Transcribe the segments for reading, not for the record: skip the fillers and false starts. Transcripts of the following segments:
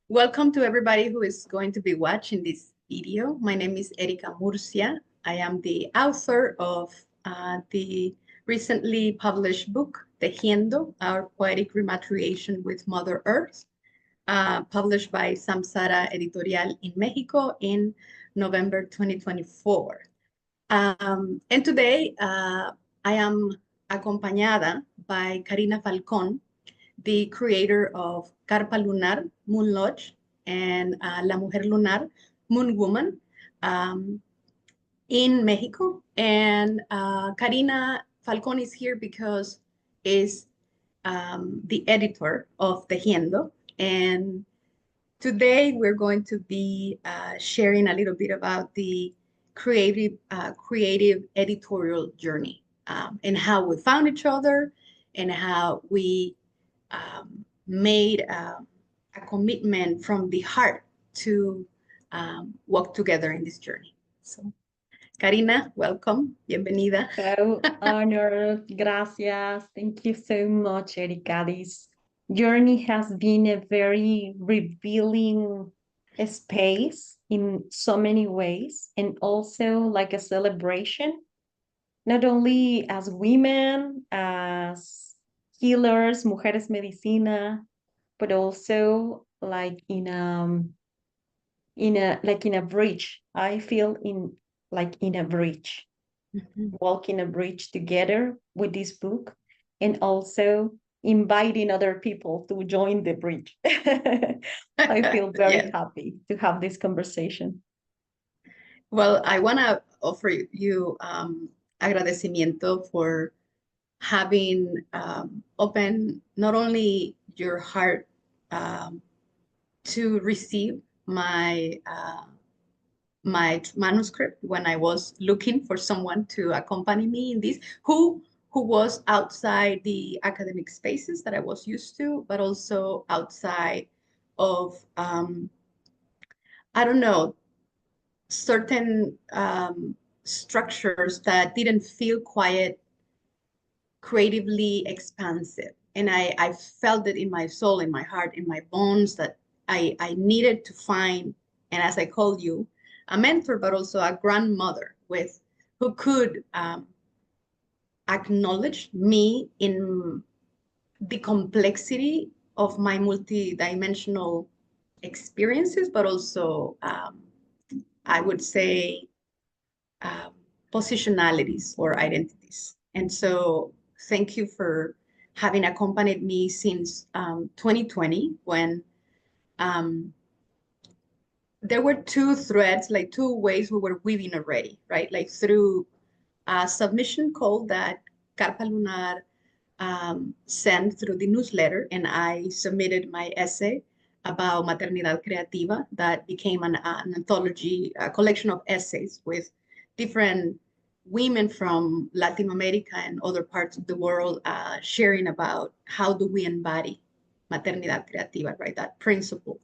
Welcome to everybody who is going to be watching this video. My name is Erika Murcia. I am the author of the recently published book, TEJIENDO, Our Poetic Rematriation with Mother Earth, published by Samsara Editorial in Mexico in November 2024. And today I am acompañada by Karina Falcón, the creator of Carpa Lunar, Moon Lodge, and La Mujer Lunar, Moon Woman, in Mexico. And Karina Falcón is here because is the editor of Tejiendo. And today we're going to be sharing a little bit about the creative editorial journey and how we found each other and how we made a commitment from the heart to walk together in this journey. So, Karina, welcome. Bienvenida. So honored. Gracias. Thank you so much, Erika. This journey has been a very revealing space in so many ways, and also like a celebration, not only as women, as healers, Mujeres Medicina, but also like in a bridge. I feel like in a bridge, walking a bridge together with this book, and also inviting other people to join the bridge. I feel very happy to have this conversation. Well, I want to offer you agradecimiento for having opened not only your heart to receive my my manuscript when I was looking for someone to accompany me in this, who was outside the academic spaces that I was used to, but also outside of, I don't know, certain structures that didn't feel quite creatively expansive. And I felt it in my soul, in my heart, in my bones that I needed to find, and as I call you, a mentor, but also a grandmother who could acknowledge me in the complexity of my multidimensional experiences, but also I would say positionalities or identities. And so thank you for having accompanied me since 2020, when there were two threads, like two ways we were weaving already, right? Like through a submission call that Carpa Lunar sent through the newsletter, and I submitted my essay about Maternidad Creativa that became an anthology, a collection of essays with different women from Latin America and other parts of the world sharing about how do we embody Maternidad Creativa, right? That principle.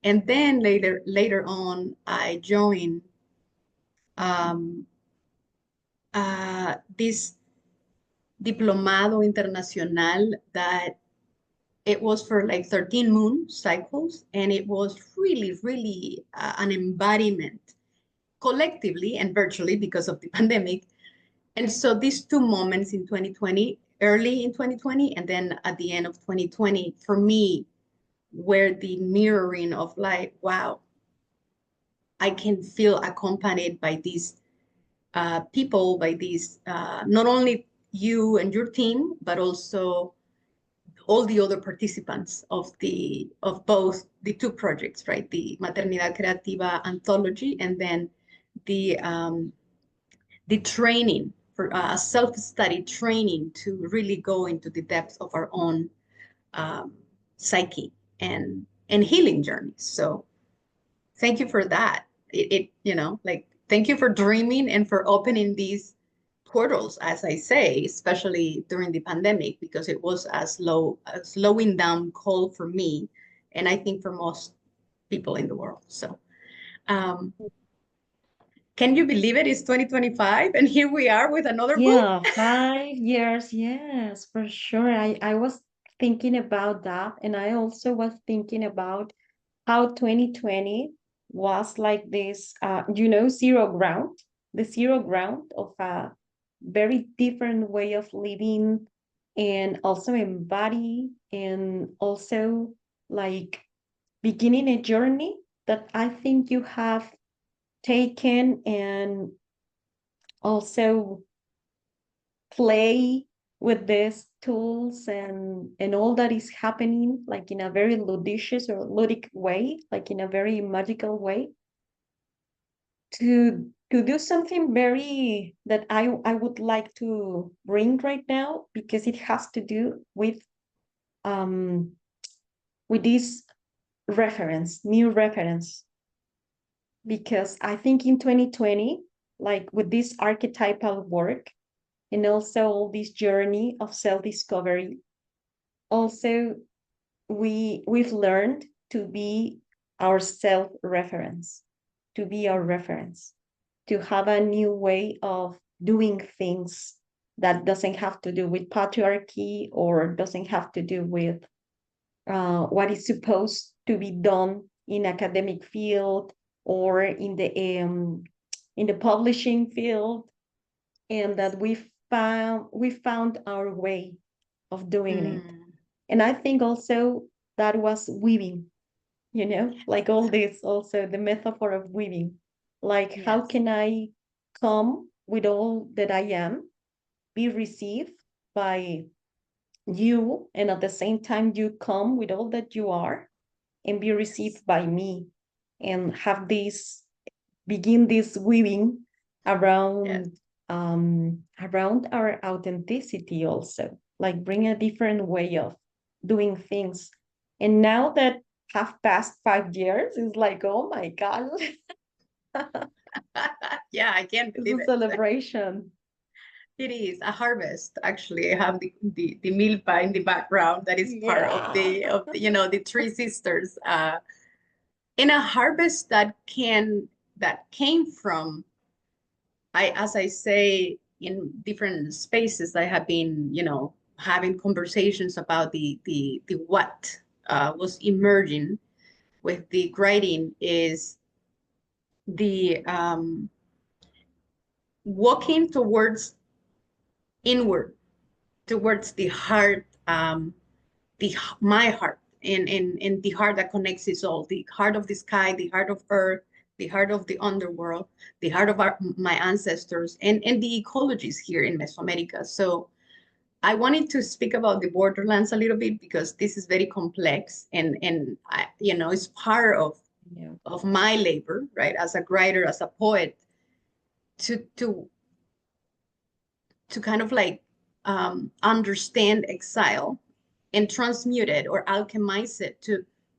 And then later on, I joined this diplomado internacional that it was for like 13 moon cycles, and it was really an embodiment collectively and virtually because of the pandemic. And so these two moments in 2020, early in 2020, and then at the end of 2020, for me, were the mirroring of like, wow, I can feel accompanied by these people, by these, not only you and your team, but also all the other participants of both the two projects, right? The Maternidad Creativa anthology, and then the training for self-study training to really go into the depth of our own psyche and healing journeys. So thank you for that. Thank you for dreaming and for opening these portals, as I say, especially during the pandemic, because it was a slowing down call for me, and I think for most people in the world. So can you believe it? It's 2025, and here we are with another book. Yeah, 5 years. Yes, for sure. I was thinking about that, and I also was thinking about how 2020 was like this, zero ground, the zero ground of a very different way of living, and also embody, and also like beginning a journey that I think you have taken, and also play with these tools and all that is happening, like in a very ludicious or ludic way, like in a very magical way, to do something very that I would like to bring right now, because it has to do um with this reference, new reference, because I think in 2020, like with this archetypal work, and also this journey of self-discovery, also we've learned to be our self-reference, to be our reference, to have a new way of doing things that doesn't have to do with patriarchy, or doesn't have to do with what is supposed to be done in academic field, or in the publishing field, and that we found our way of doing it. And I think also that was weaving, like all this, also the metaphor of weaving, like Yes. how can I come with all that I am, be received by you, and at the same time you come with all that you are and be received by me, and have this, begin this weaving around around our authenticity, also like bring a different way of doing things. And now that have passed 5 years, it's like, oh my god. Yeah, I can't It's believe a it. celebration. It is a harvest, actually. I have the milpa in the background that is part of the the three sisters. In a harvest that came from, as I say, in different spaces, I have been, having conversations about the what was emerging with the writing is the walking towards inward, towards the heart, my heart, and the heart that connects us all, the heart of the sky, the heart of earth, the heart of the underworld, the heart of my ancestors, and the ecologies here in Mesoamerica. So I wanted to speak about the borderlands a little bit, because this is very complex, and it's part of my labor, right, as a writer, as a poet, to kind of like understand exile and transmute it or alchemize it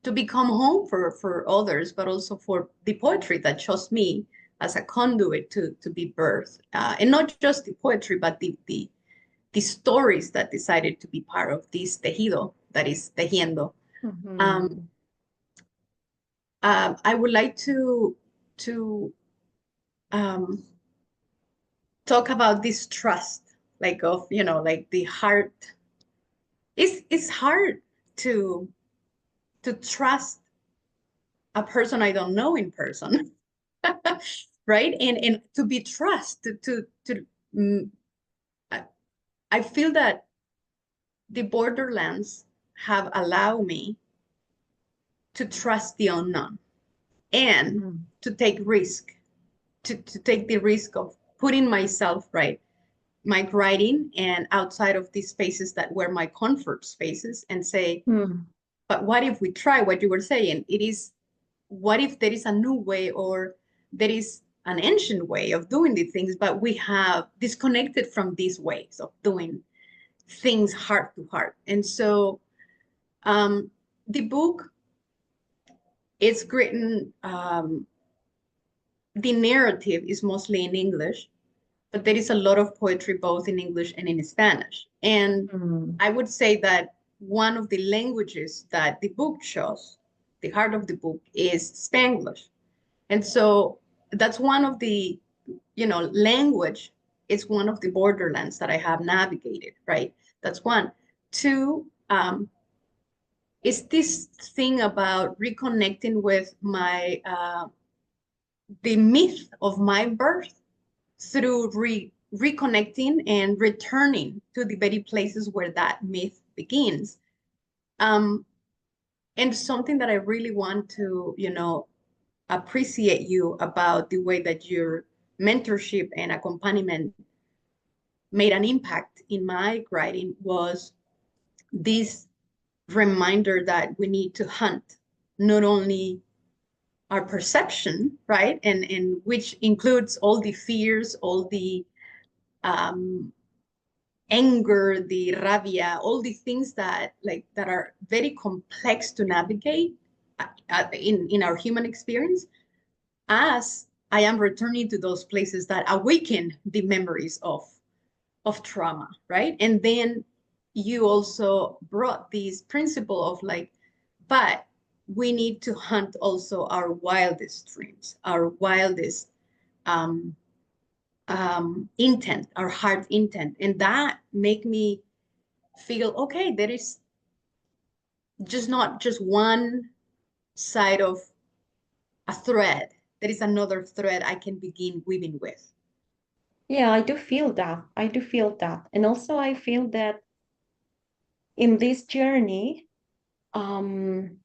to become home for others, but also for the poetry that chose me as a conduit to be birthed, and not just the poetry, but the stories that decided to be part of this tejido that is tejiendo. I would like to um, talk about this trust, like of like the heart. It's hard to trust a person I don't know in person, right? And to be trusted to I feel that the borderlands have allowed me to trust the unknown and to take risk, to take the risk of putting myself, right, my writing and outside of these spaces that were my comfort spaces, and say, but what if we try what you were saying? It is, what if there is a new way, or there is an ancient way of doing these things, but we have disconnected from these ways of doing things heart to heart. And so the book is written, the narrative is mostly in English, but there is a lot of poetry both in English and in Spanish. And I would say that one of the languages that the book shows, the heart of the book, is Spanglish. And so that's one of the, language is one of the borderlands that I have navigated, right? That's one. Two, it's this thing about reconnecting with my the myth of my birth through reconnecting and returning to the very places where that myth begins. And something that I really want to, appreciate you about the way that your mentorship and accompaniment made an impact in my writing was this reminder that we need to hunt not only our perception, right? And which includes all the fears, all the anger, the rabia, all the things that are very complex to navigate in our human experience, as I am returning to those places that awaken the memories of trauma, right? And then you also brought this principle of but we need to hunt also our wildest dreams, our wildest intent, our heart intent. And that make me feel, okay, there is just not just one side of a thread. There is another thread I can begin weaving with. Yeah, I do feel that. I do feel that. And also I feel that in this journey, um,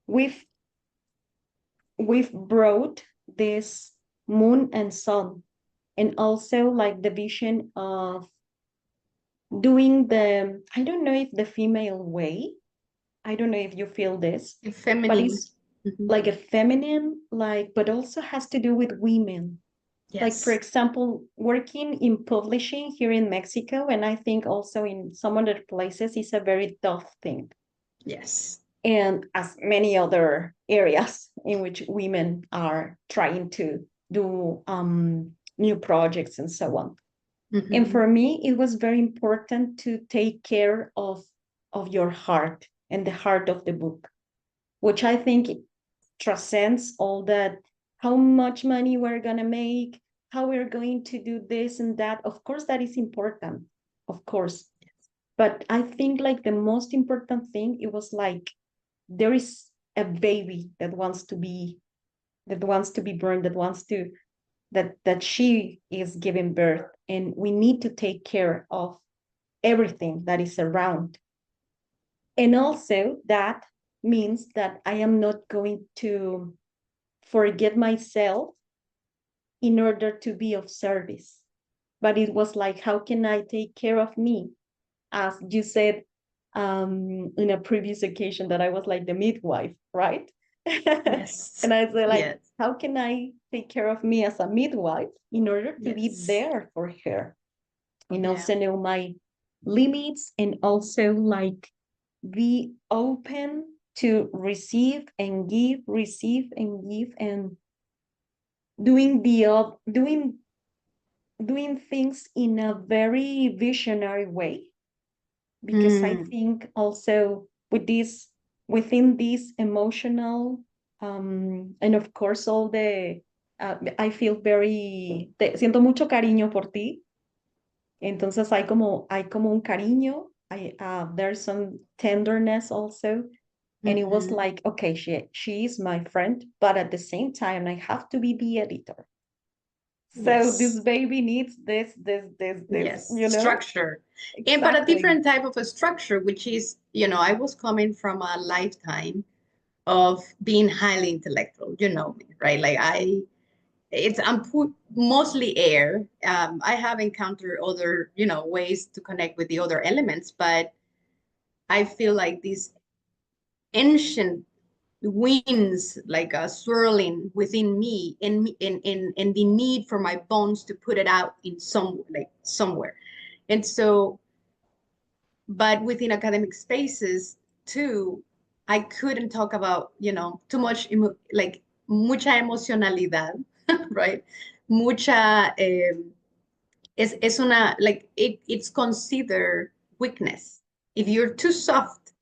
we've brought this moon and sun, and also like the vision of doing the, I don't know if the female way, I don't know if you feel this, Feminine. but it's like a feminine, but also has to do with women. Yes. Like, for example, working in publishing here in Mexico, and I think also in some other places, is a very tough thing. Yes. And as many other areas in which women are trying to do new projects and so on. And for me, it was very important to take care of your heart and the heart of the book, which I think transcends all that, how much money we're going to make, how we're going to do this and that. Of course, that is important, of course. But I think like the most important thing, it was like, there is a baby that wants to be born, that she is giving birth, and we need to take care of everything that is around. And also that means that I am not going to forget myself in order to be of service. But it was like, how can I take care of me? As you said in a previous occasion, that I was like the midwife, right? Yes. And I said, like, yes. How can I take care of me as a midwife in order to be there for her? And also know my limits, and also like be open to receive and give, and doing things in a very visionary way. Because I think also within this emotional, and of course all the, I feel siento mucho cariño por ti. Entonces hay como un cariño, there's some tenderness also. And it was like, okay, she is my friend, but at the same time, I have to be the editor. So this baby needs this, yes, you know? Structure. Exactly. But a different type of a structure, which is, I was coming from a lifetime of being highly intellectual, me, right? Like I'm mostly air. I have encountered other, ways to connect with the other elements, but I feel like these ancient winds like swirling within me, and the need for my bones to put it out in somewhere. And so, but within academic spaces too, I couldn't talk about, too much, like mucha emocionalidad, right? Mucha, es una, like it's considered weakness. If you're too soft,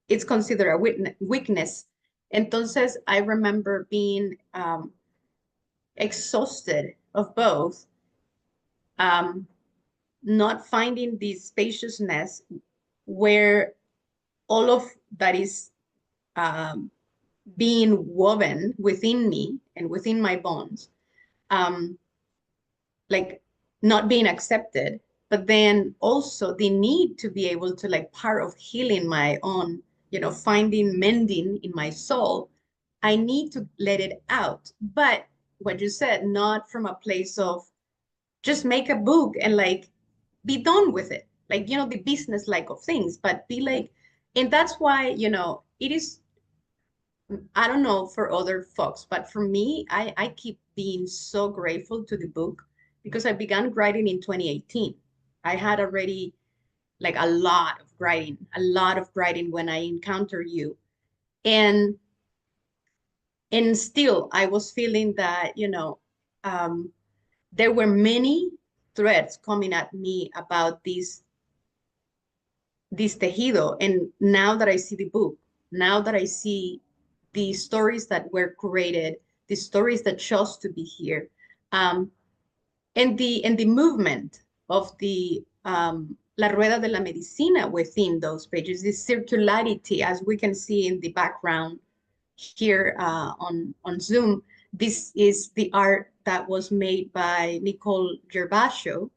it's considered a weakness. Entonces, I remember being exhausted of both, not finding the spaciousness where all of that is being woven within me and within my bones, like not being accepted, but then also the need to be able to, like, part of healing my own, finding mending in my soul. I need to let it out. But what you said, not from a place of just make a book and like be done with it. Like, the business like of things, but be like, and that's why, it is, I don't know for other folks, but for me, I keep being so grateful to the book because I began writing in 2018. I had already like a lot of writing when I encountered you. And still I was feeling that, there were many threads coming at me about this tejido. And now that I see the book, now that I see the stories that were created, the stories that chose to be here, and the movement of the La Rueda de la Medicina within those pages, this circularity, as we can see in the background here on Zoom. This is the art that was made by Nicole Gervacio,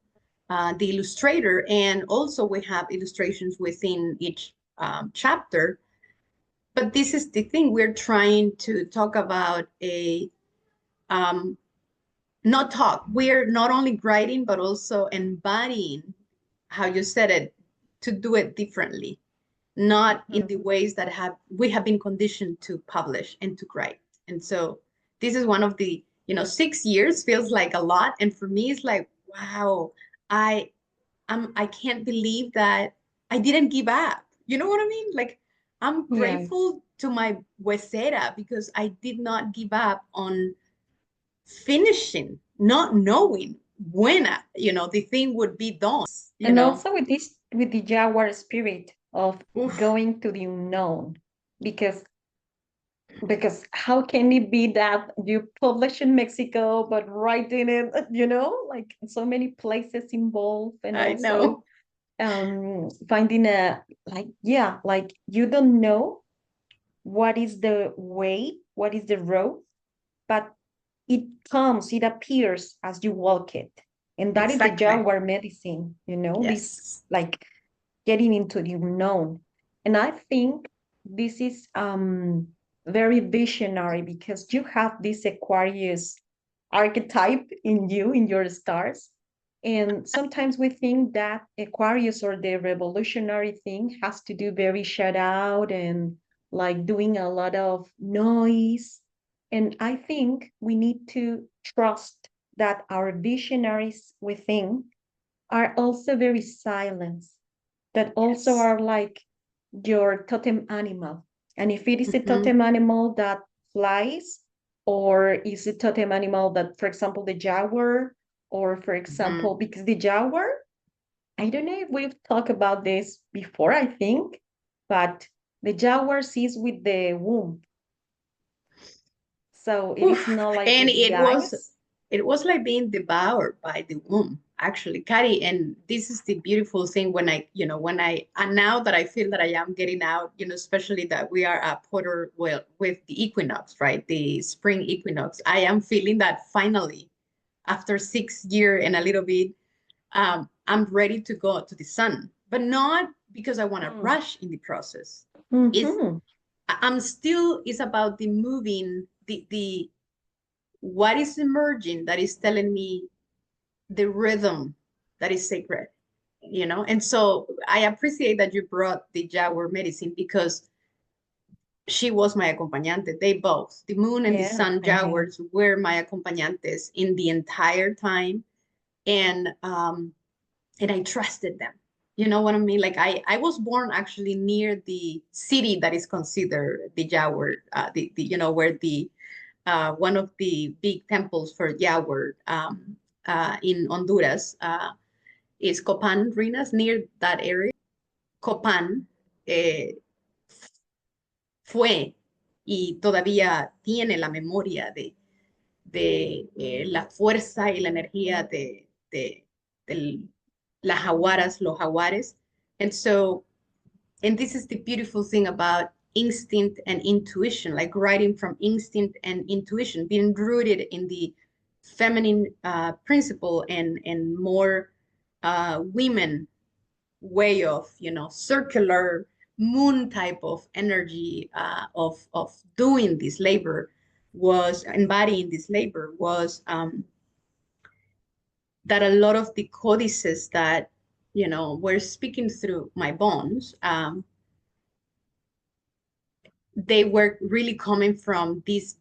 the illustrator, and also we have illustrations within each chapter. But this is the thing, we're trying to talk about we're not only writing, but also embodying, how you said it, to do it differently, not in the ways that we have been conditioned to publish and to write. And so this is one of the, 6 years feels like a lot. And for me, it's like, wow, I can't believe that I didn't give up. You know what I mean? Like, I'm grateful to my huesera because I did not give up on finishing, not knowing when, the thing would be done. And also with the Jaguar spirit of Oof. going to the unknown, because how can it be that you publish in Mexico but writing it, like so many places involved, and I also know. Finding like you don't know what is the way, what is the road, but it appears as you walk it. And that is the Exactly. Jaguar medicine, Yes. this like getting into the unknown. And I think this is very visionary because you have this Aquarius archetype in you, in your stars. And sometimes we think that Aquarius or the revolutionary thing has to do very shut out and like doing a lot of noise. And I think we need to trust that our visionaries within are also very silent, that also Yes. are like your totem animal. And if it is a Mhm. totem animal that flies, or is a totem animal that, for example, the jaguar, or for example, because the jaguar, I don't know if we've talked about this before, I think, but the jaguar sees with the womb. So it is not like And with the eyes. it was like being devoured by the womb, actually, Kari. And this is the beautiful thing when and now that I feel that I am getting out, especially that we are at Porter, well, with the equinox, right? The spring equinox. I am feeling that finally, after 6 years and a little bit, I'm ready to go to the sun, but not because I want to rush in the process. I'm still, it's about the moving, the what is emerging that is telling me the rhythm that is sacred, And so I appreciate that you brought the Jaguar medicine because she was my acompañante. They both, the moon and the sun Jaguars, were my acompañantes in the entire time. And I trusted them. You know what I mean? Like I was born actually near the city that is considered the Jaguar, where the one of the big temples for Jaguar in Honduras is Copan Ruinas, near that area. Copan fue y todavía tiene la memoria de la fuerza y la energía de las jaguaras, los jaguares. And so And this is the beautiful thing about instinct and intuition, like writing from instinct and intuition, being rooted in the feminine principle and more women way of, circular moon type of energy of doing this labor, was embodying this labor, was that a lot of the codices that, were speaking through my bones, they were really coming from this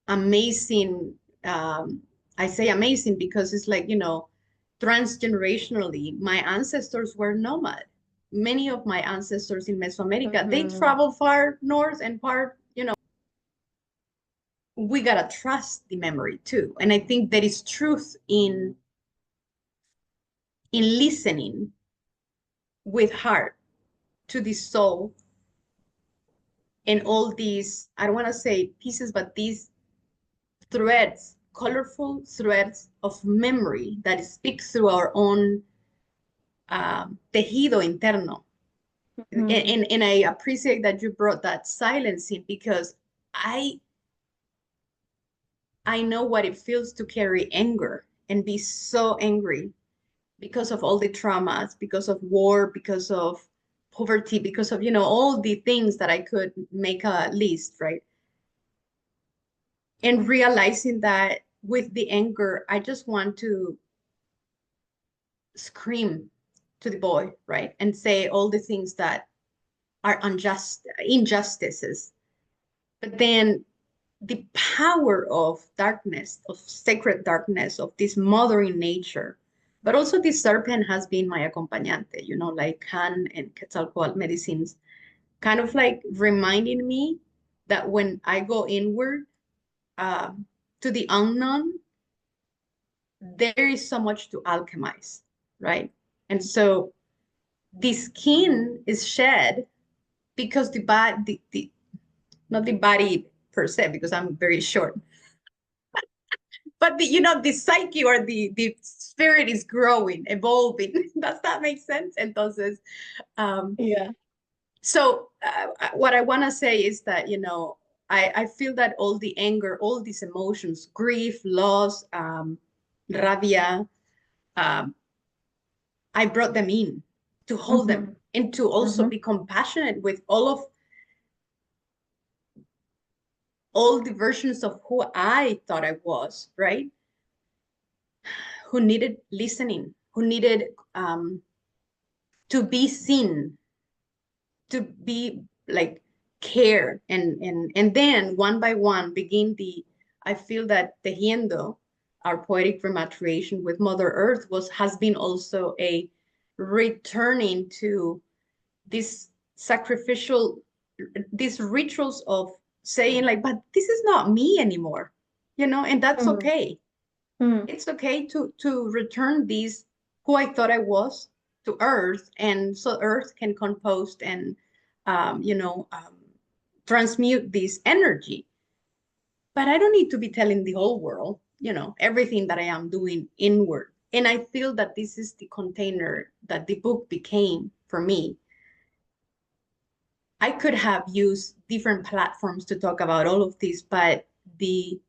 amazing, I say amazing because it's like, transgenerationally, my ancestors were nomad. Many of my ancestors in Mesoamerica, they travel far north and far, we gotta trust the memory too. And I think there is truth in listening with heart to the soul and all these, I don't want to say pieces, but these threads, colorful threads of memory that speak through our own tejido interno. And I appreciate that you brought that silence in, because I know what it feels to carry anger and be so angry because of all the traumas, because of war, because of poverty, because of, all the things that I could make a list, right? And realizing that with the anger, I just want to scream to the boy, right? And say all the things that are injustices. But then the power of darkness, of sacred darkness, of this mothering nature, but also the serpent has been my acompañante, like Han and 𝐂𝐫𝐞𝐏 medicines, kind of like reminding me that when I go inward to the unknown, there is so much to alchemize, right? And so the skin is shed because the body, not the body per se, because I'm very short, but the psyche or the spirit is growing, evolving. Does that make sense? Entonces, Yeah. so what I want to say is that, I feel that all the anger, all these emotions, grief, loss, rabia, I brought them in to hold them and to also be compassionate with all the versions of who I thought I was, right? Who needed listening, who needed to be seen, to be like care, and then one by one begin I feel that tejiendo, our poetic rematriation with Mother Earth, has been also a returning to this sacrificial, these rituals of saying like, but this is not me anymore, and that's okay. It's okay to return these who I thought I was to Earth, and so Earth can compost and transmute this energy. But I don't need to be telling the whole world, everything that I am doing inward. And I feel that this is the container that the book became for me. I could have used different platforms to talk about all of this, but the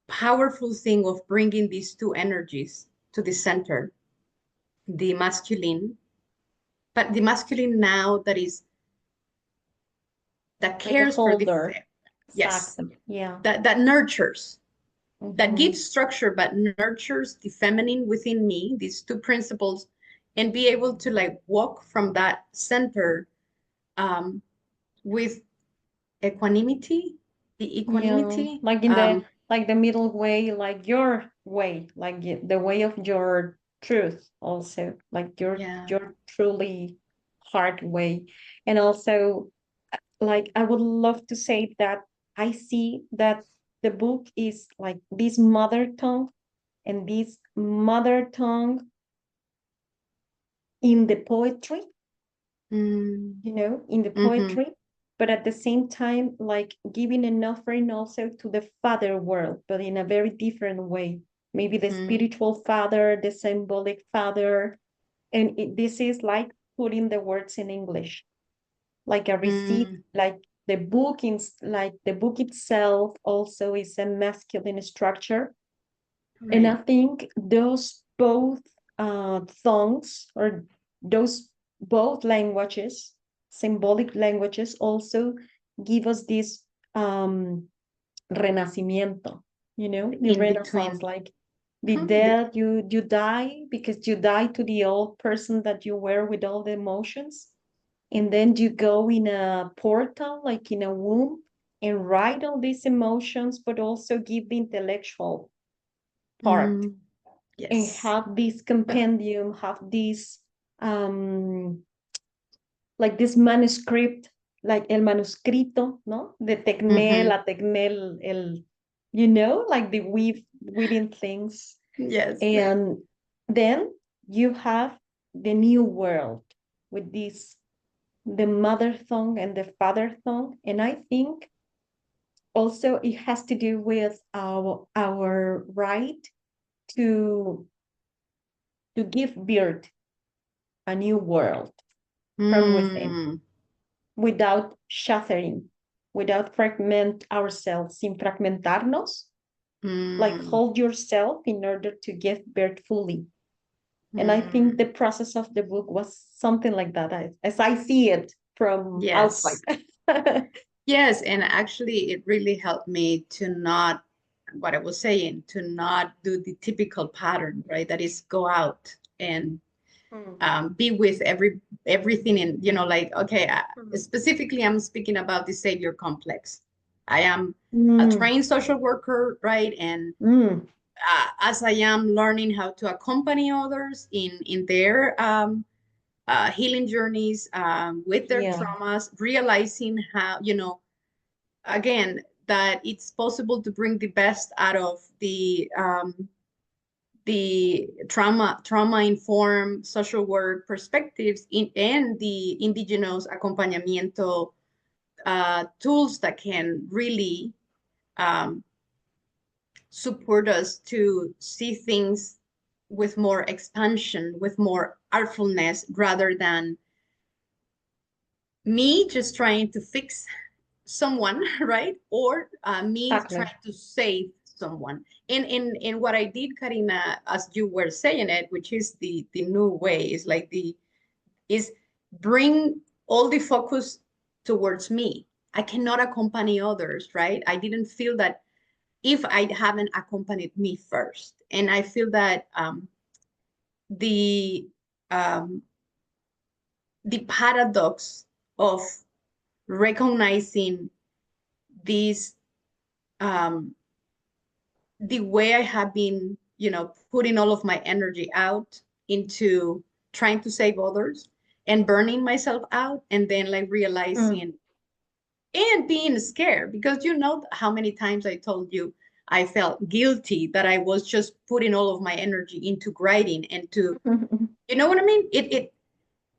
powerful thing of bringing these two energies to the center, the masculine, but the masculine now that cares for the, yes, yeah, that nurtures, that gives structure, but nurtures the feminine within me, these two principles, and be able to like walk from that center with equanimity, the equanimity, like in the middle way, like your way, like the way of your truth, also like your truly heart way. And also, like, I would love to say that I see that the book is like this mother tongue, and this mother tongue in the poetry, in the poetry, but at the same time, like giving an offering also to the father world, but in a very different way. Maybe the spiritual father, the symbolic father. And this is like putting the words in English, like a receipt, like the book itself also is a masculine structure. Right. And I think those both tongues, or those both languages, symbolic languages, also give us this renacimiento, the In renaissance, between. like the death, you die because you die to the old person that you were with all the emotions, and then you go in a portal, like in a womb, and write all these emotions, but also give the intellectual part, and Yes. have this compendium, have this like this manuscript, like el manuscrito, no? De tecné, la tecné, like the weaving things. Yes. And then you have the new world with this, the mother tongue and the father tongue. And I think also it has to do with our right to give birth a new world from within, without shattering, without fragment ourselves, sin fragmentarnos, like hold yourself in order to give birth fully. And I think the process of the book was something like that, as I see it from outside. Yes, and actually it really helped me to not, what I was saying, to not do the typical pattern, right? That is go out and be with everything in, like, okay, specifically I'm speaking about the savior complex. I am a trained social worker, right? And as I am learning how to accompany others in their healing journeys with their traumas, realizing how, again, that it's possible to bring the best out of the trauma-informed social work perspectives and the indigenous acompañamiento tools that can really support us to see things with more expansion, with more artfulness, rather than me just trying to fix someone, right? Or me trying to save someone. And what I did, Karina, as you were saying it, which is the new way, is bring all the focus towards me. I cannot accompany others, right? I didn't feel that if I haven't accompanied me first. And I feel that the paradox of recognizing this, the way I have been, putting all of my energy out into trying to save others and burning myself out, and then like realizing and being scared, because how many times I told you I felt guilty that I was just putting all of my energy into writing and to, you know what I mean?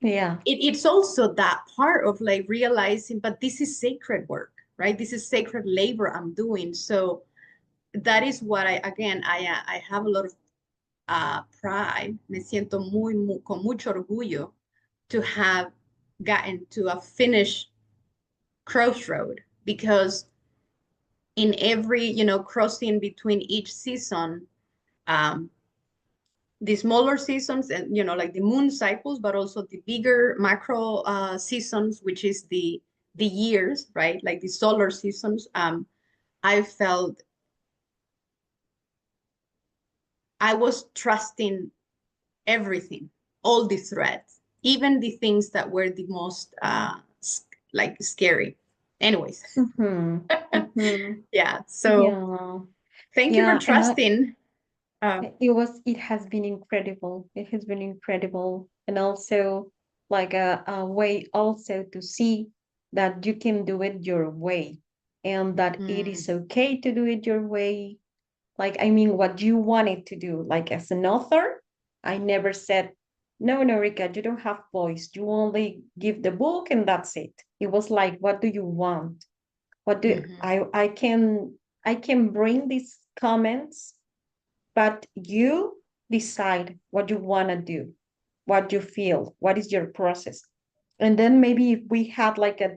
It's also that part of like realizing, but this is sacred work, right? This is sacred labor I'm doing. So that is what I have a lot of pride. Me siento con mucho orgullo to have gotten to a finished crossroad, because in every, crossing between each season, the smaller seasons and, like the moon cycles, but also the bigger macro seasons, which is the years, right? Like the solar seasons. I felt I was trusting everything, all the threats, even the things that were the most like scary. Anyways. Yeah. So thank you for trusting. It has been incredible. It has been incredible. And also like a way also to see that you can do it your way, and that it is okay to do it your way. Like, I mean, what you wanted to do. Like, as an author, I never said, no, Erika, you don't have voice. You only give the book and that's it. It was like, what do you want? What do I can bring these comments, but you decide what you want to do. what you feel, what is your process. And then maybe if we had like a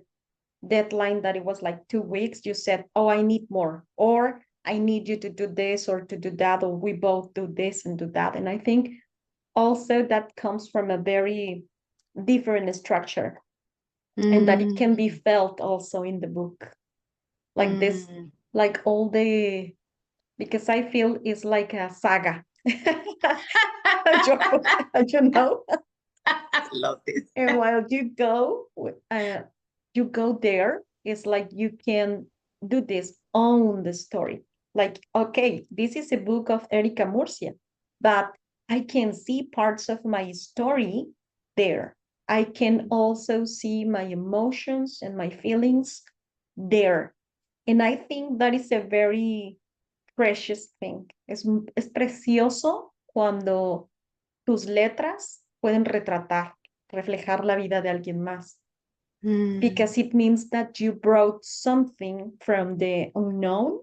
deadline that it was like 2 weeks, you said, oh, I need more, or I need you to do this or to do that, or we both do this and do that. And I think also that comes from a very different structure, and that it can be felt also in the book. Like this, like all the, because I feel it's like a saga. You know? I love this. And while you go there, it's like you can do this, own the story. Like, okay, this is a book of Erika Murcia, but I can see parts of my story there. I can also see my emotions and my feelings there. And I think that is a very precious thing. Es precioso cuando tus letras pueden reflejar la vida de alguien más. Because it means that you brought something from the unknown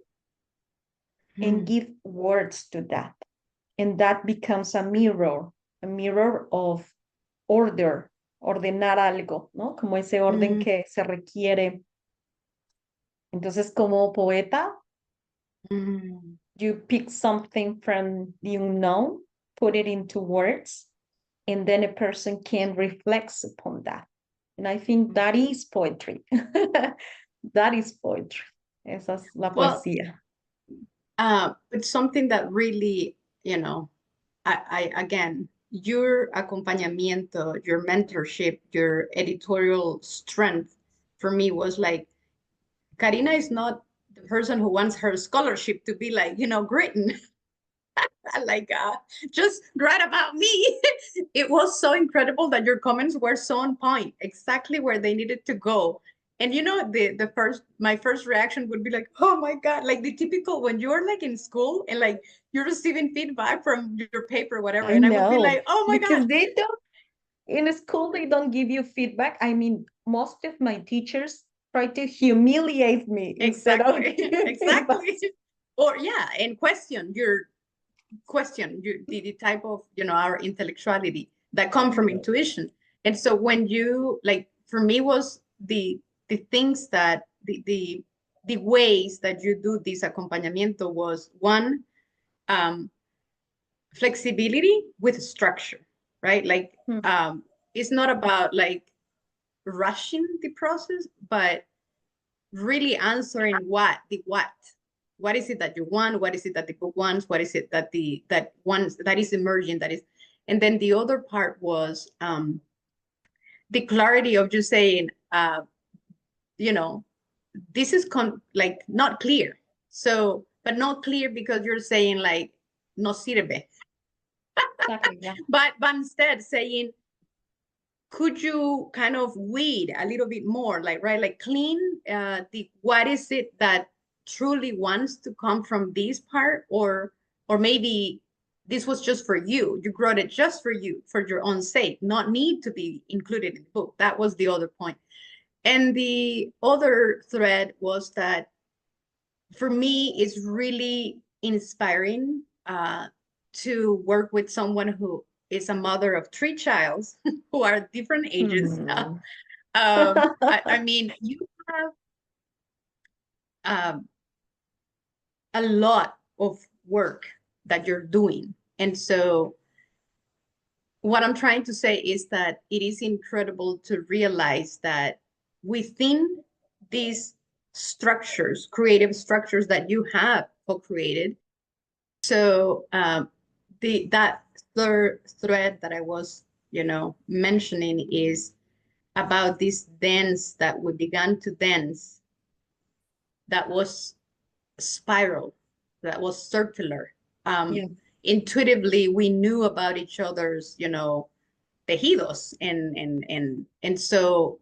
and give words to that. And that becomes a mirror of order, ordenar algo, ¿no? Como ese orden que se requiere. Entonces, como poeta, you pick something from the unknown, put it into words, and then a person can reflect upon that. And I think that is poetry. That is poetry. Esa es la poesía. It's something that really, you know, I again, your acompañamiento, your mentorship, your editorial strength for me was like, Karina is not the person who wants her scholarship to be like, you know, written. Like, just write about me. It was so incredible that your comments were so on point, exactly where they needed to go. And you know, my first reaction would be like, oh my God, like the typical when you're like in school and like you're receiving feedback from your paper, whatever. And I would be like, oh my because God. they don't, in school, they don't give you feedback. I mean, most of my teachers try to humiliate me instead of exactly. Or yeah, and question the type of, you know, our intellectuality that come from intuition. And so when you like, for me was the things that the ways that you do this acompañamiento was one, flexibility with structure, right? Like it's not about like rushing the process, but really answering what is it that you want, what is it that the book wants, what is it that that is emerging, that is. And then the other part was the clarity of just saying, you know, this is like not clear. So, but not clear because you're saying like no sirve. Exactly, yeah. But instead saying, could you kind of weed a little bit more, like, right, like clean what is it that truly wants to come from this part, or maybe this was just for you, you wrote it just for you, for your own sake, not need to be included in the book. That was the other point. And the other thread was that for me it's really inspiring to work with someone who is a mother of 3 children who are different ages. I mean, you have a lot of work that you're doing. And so what I'm trying to say is that it is incredible to realize that within these structures, creative structures that you have co-created. So that third thread that I was, you know, mentioning is about this dance that we began to dance, that was spiral, that was circular. Intuitively, we knew about each other's, you know, tejidos, and so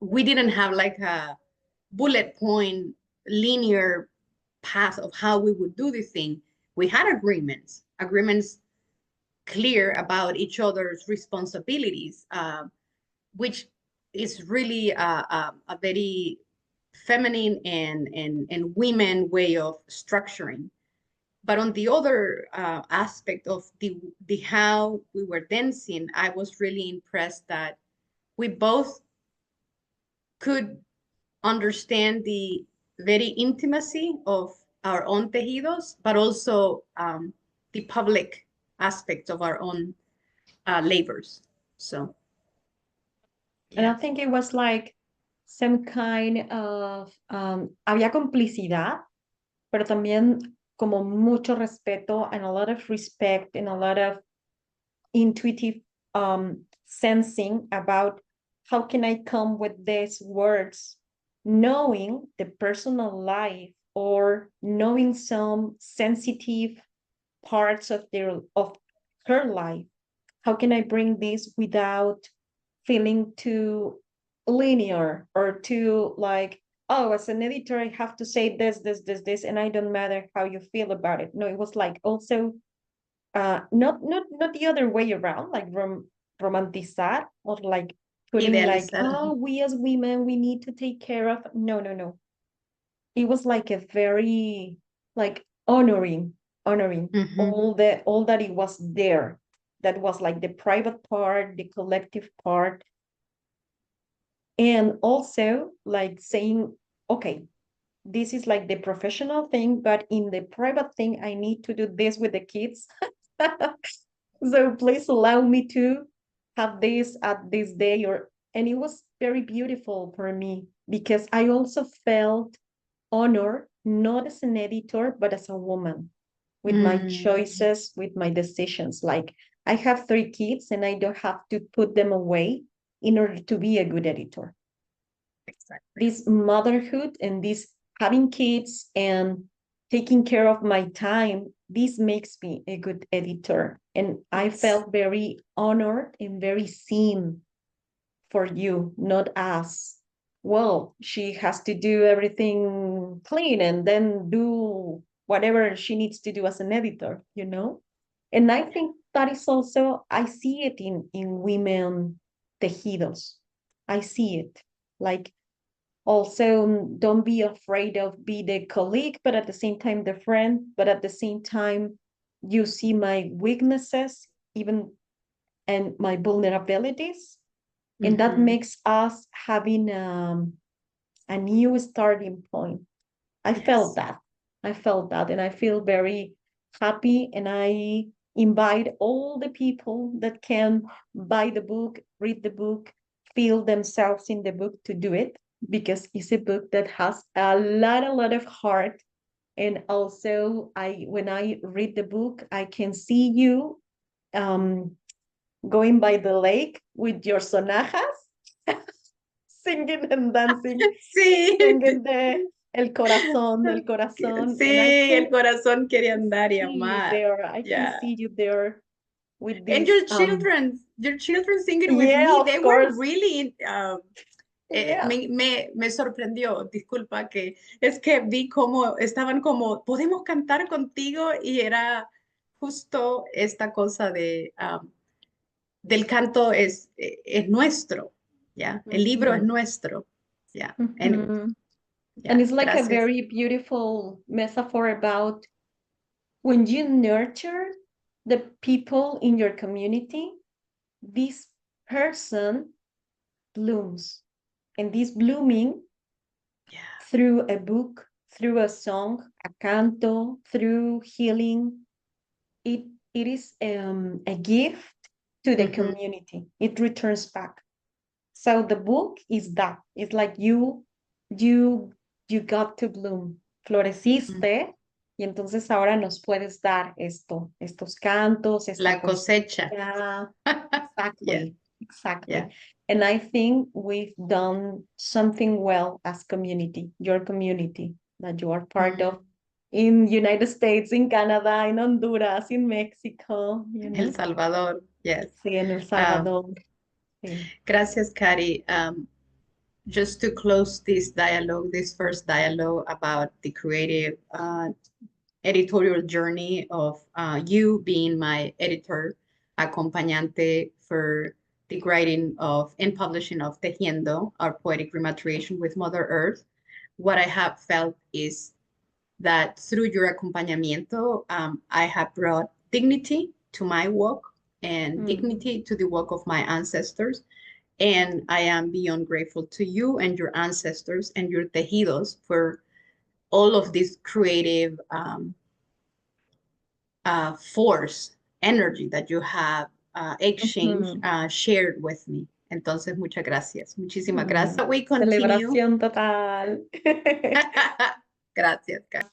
we didn't have like a bullet point linear path of how we would do this thing. We had agreements clear about each other's responsibilities, which is really a very feminine and women way of structuring. but on the other aspect of the how we were dancing, I was really impressed that we both could understand the very intimacy of our own tejidos, but also the public aspect of our own labors. So, And I yeah. think it was like some kind of, había complicidad, pero también como mucho respeto and a lot of respect and a lot of intuitive sensing about how can I come with these words, knowing the personal life or knowing some sensitive parts of her life. How can I bring this without feeling too linear or too like, oh, as an editor, I have to say this, and I don't matter how you feel about it. No, it was like also not the other way around, like romantizar or like putting like, Idealizar. oh, we as women, we need to take care of. No. It was like a very like honoring all that it was there. That was like the private part, the collective part, and also like saying, okay, this is like the professional thing, but in the private thing, I need to do this with the kids. So please allow me to have this at this day. And it was very beautiful for me because I also felt honored, not as an editor, but as a woman, with my choices, with my decisions. Like I have 3 kids and I don't have to put them away in order to be a good editor. Exactly. This motherhood and this having kids and taking care of my time, this makes me a good editor. And I felt very honored and very seen for you, not as, well, she has to do everything clean and then do whatever she needs to do as an editor, you know? And I think that is also, I see it in women tejidos. I see it. Like, also, don't be afraid of be the colleague, but at the same time, the friend, but at the same time, you see my weaknesses, even and my vulnerabilities. And that makes us having a new starting point. I felt that. And I feel very happy. And I invite all the people that can buy the book, read the book, feel themselves in the book to do it, because it's a book that has a lot of heart. And also, when I read the book, I can see you going by the lake with your sonajas, singing and dancing, Sí. singing el corazón, del corazón. Sí, And I can el corazón quiere andar y amar. I can see you there with And this. your children singing with Yeah, me, of they course. were really, Yeah. me sorprendió, disculpa, que es que vi cómo estaban como, podemos cantar contigo, y era justo esta cosa de, del canto es nuestro, ¿ya? El libro es nuestro, ¿ya? Anyway, And it's like gracias. a very beautiful metaphor about when you nurture the people in your community, this person blooms. And this blooming through a book, through a song, a canto, through healing, it is a gift to the community. It returns back. So the book is that. It's like you got to bloom. Floreciste, y entonces ahora nos puedes dar estos cantos, esta La cosecha. Exactly. Exactly. Yeah. And I think we've done something well as community, your community that you are part of in United States, in Canada, in Honduras, in Mexico, you know? El Salvador, yes. Sí, en El Salvador. Sí. Gracias, Cari. Just to close this dialogue, this first dialogue about the creative editorial journey of you being my editor, acompañante for the writing of and publishing of Tejiendo, our poetic rematriation with Mother Earth. What I have felt is that through your acompañamiento, I have brought dignity to my work and dignity to the work of my ancestors. And I am beyond grateful to you and your ancestors and your tejidos for all of this creative force, energy that you have exchanged, shared with me. Entonces, muchas gracias. Muchísimas gracias. We continue. Celebración total. Gracias, Karen.